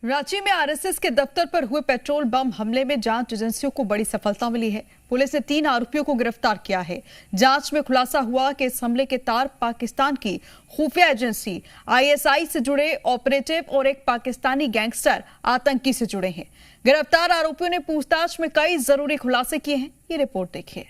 रांची में आरएसएस के दफ्तर पर हुए पेट्रोल बम हमले में जांच एजेंसियों को बड़ी सफलता मिली है। पुलिस ने 3 आरोपियों को गिरफ्तार किया है। जांच में खुलासा हुआ कि इस हमले के तार पाकिस्तान की खुफिया एजेंसी आईएसआई से जुड़े ऑपरेटिव और एक पाकिस्तानी गैंगस्टर आतंकी से जुड़े हैं। गिरफ्तार आरोपियों ने पूछताछ में कई जरूरी खुलासे किए हैं। ये रिपोर्ट देखिए।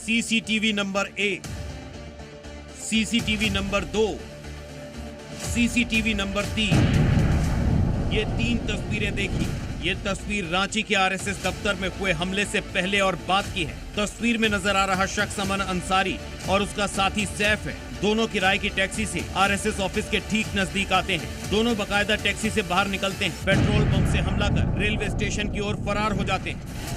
CCTV number 1, CCTV number 2, CCTV number 3। ये 3 तस्वीरें देखी। ये तस्वीर रांची के आरएसएस दफ्तर में हुए हमले से पहले और बाद की है। तस्वीर में नजर आ रहा शख्स अमन अंसारी और उसका साथी सैफ है। दोनों किराए की टैक्सी से आरएसएस ऑफिस के ठीक नजदीक आते हैं। दोनों बाकायदा टैक्सी से बाहर निकलते हैं। पेट्रोल पंप से हमला कर रेलवे स्टेशन की ओर फरार हो जाते हैं।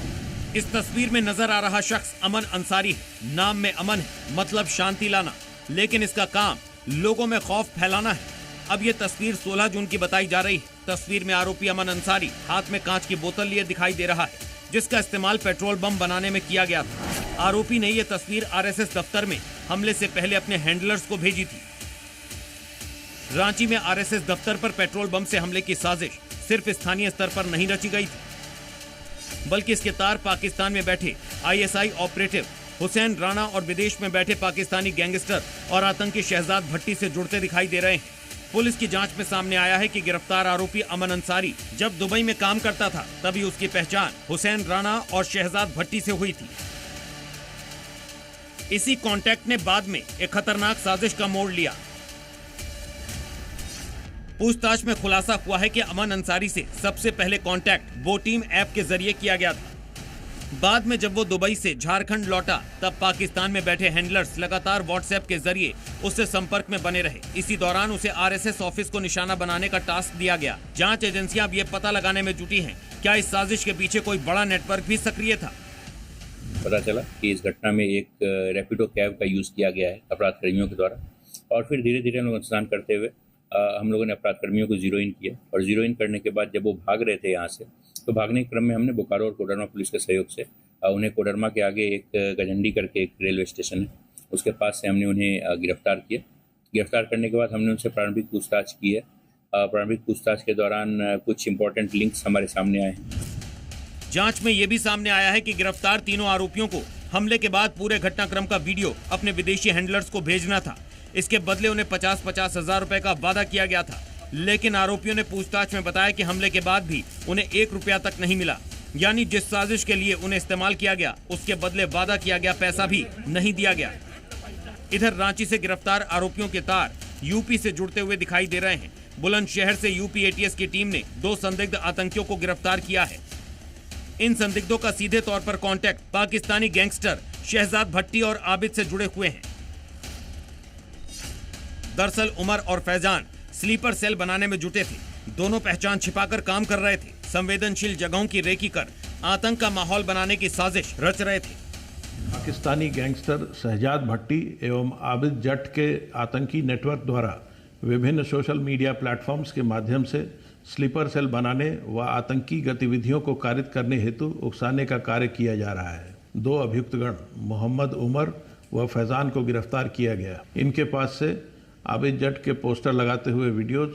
इस तस्वीर में नजर आ रहा शख्स अमन अंसारी है। नाम में अमन है, मतलब शांति लाना, लेकिन इसका काम लोगों में खौफ फैलाना है। अब ये तस्वीर 16 जून की बताई जा रही है। तस्वीर में आरोपी अमन अंसारी हाथ में कांच की बोतल लिए दिखाई दे रहा है, जिसका इस्तेमाल पेट्रोल बम बनाने में किया गया था। आरोपी ने यह तस्वीर आरएसएस दफ्तर में हमले से पहले अपने हैंडलर्स को भेजी थी। रांची में आरएसएस दफ्तर पर पेट्रोल बम से हमले की साजिश सिर्फ स्थानीय स्तर पर नहीं रची गई थी, बल्कि इसके तार पाकिस्तान में बैठे आईएसआई ऑपरेटिव हुसैन राणा और विदेश में बैठे पाकिस्तानी गैंगस्टर और आतंकी शहजाद भट्टी से जुड़ते दिखाई दे रहे हैं। पुलिस की जांच में सामने आया है कि गिरफ्तार आरोपी अमन अंसारी जब दुबई में काम करता था, तभी उसकी पहचान हुसैन राणा और शहजाद भट्टी से हुई थी। इसी कॉन्टैक्ट ने बाद में एक खतरनाक साजिश का मोड़ लिया। पूछताछ में खुलासा हुआ है कि अमन अंसारी से सबसे पहले कांटेक्ट बोटीम ऐप के जरिए किया गया था। बाद में जब वो दुबई से झारखंड लौटा, तब पाकिस्तान में बैठे हैंडलर्स लगातार व्हाट्सएप के जरिए उससे संपर्क में बने रहे। इसी दौरान उसे आरएसएस ऑफिस को निशाना बनाने का टास्क दिया गया। जांच एजेंसियां अब ये पता लगाने में जुटी हैं, क्या इस साजिश के पीछे कोई बड़ा नेटवर्क भी सक्रिय था। पता चला कि इस घटना में एक रैपिडो कैब का यूज किया गया है अपराध कर्मियों के द्वारा, और फिर धीरे धीरे अनुसंधान करते हुए हम लोगों ने अपराध कर्मियों को जीरो इन किया, और जीरो इन करने के बाद जब वो भाग रहे थे यहाँ से, तो भागने के क्रम में हमने बोकारो और कोडरमा पुलिस के सहयोग से उन्हें कोडरमा के आगे एक गजंडी करके एक रेलवे स्टेशन है, उसके पास से हमने उन्हें गिरफ्तार किया। गिरफ्तार करने के बाद हमने उनसे प्रारंभिक पूछताछ की है। प्रारंभिक पूछताछ के दौरान कुछ इंपॉर्टेंट लिंक्स हमारे सामने आए हैं। जांच में यह भी सामने आया है कि गिरफ्तार तीनों आरोपियों को हमले के बाद पूरे घटनाक्रम का वीडियो अपने विदेशी हैंडलर्स को भेजना था। इसके बदले उन्हें 50-50 हजार रुपए का वादा किया गया था, लेकिन आरोपियों ने पूछताछ में बताया कि हमले के बाद भी उन्हें 1 रुपया तक नहीं मिला। यानी जिस साजिश के लिए उन्हें इस्तेमाल किया गया, उसके बदले वादा किया गया पैसा भी नहीं दिया गया। इधर रांची से गिरफ्तार आरोपियों के तार यूपी से जुड़ते हुए दिखाई दे रहे हैं। बुलंदशहर से यूपी एटीएस की टीम ने 2 संदिग्ध आतंकियों को गिरफ्तार किया है। इन संदिग्धों का सीधे तौर पर कॉन्टैक्ट पाकिस्तानी गैंगस्टर शहजाद भट्टी और आबिद से जुड़े हुए हैं। दरअसल उमर और फैजान स्लीपर सेल बनाने में जुटे थे। दोनों पहचान छिपाकर काम कर रहे थे। संवेदनशील जगहों की रेकी कर आतंक का माहौल बनाने की साजिश रच रहे थे। पाकिस्तानी गैंगस्टर शहजाद भट्टी एवं आबिद जट के आतंकी नेटवर्क द्वारा विभिन्न सोशल मीडिया प्लेटफॉर्म्स के माध्यम से स्लीपर सेल बनाने व आतंकी गतिविधियों को कारित करने हेतु उकसाने का कार्य किया जा रहा है। 2 अभियुक्तगण मोहम्मद उमर व फैजान को गिरफ्तार किया गया। इनके पास से आबिद जट के पोस्टर लगाते हुए वीडियोज,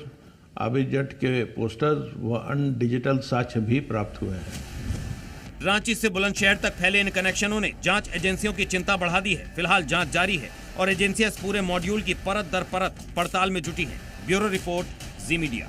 आबिद जट के पोस्टर्स व अन्य डिजिटल साक्ष्य भी प्राप्त हुए हैं। रांची से बुलंदशहर तक फैले इन कनेक्शनों ने जांच एजेंसियों की चिंता बढ़ा दी है। फिलहाल जांच जारी है और एजेंसियां इस पूरे मॉड्यूल की परत दर परत पड़ताल में जुटी है। ब्यूरो रिपोर्ट, जी मीडिया।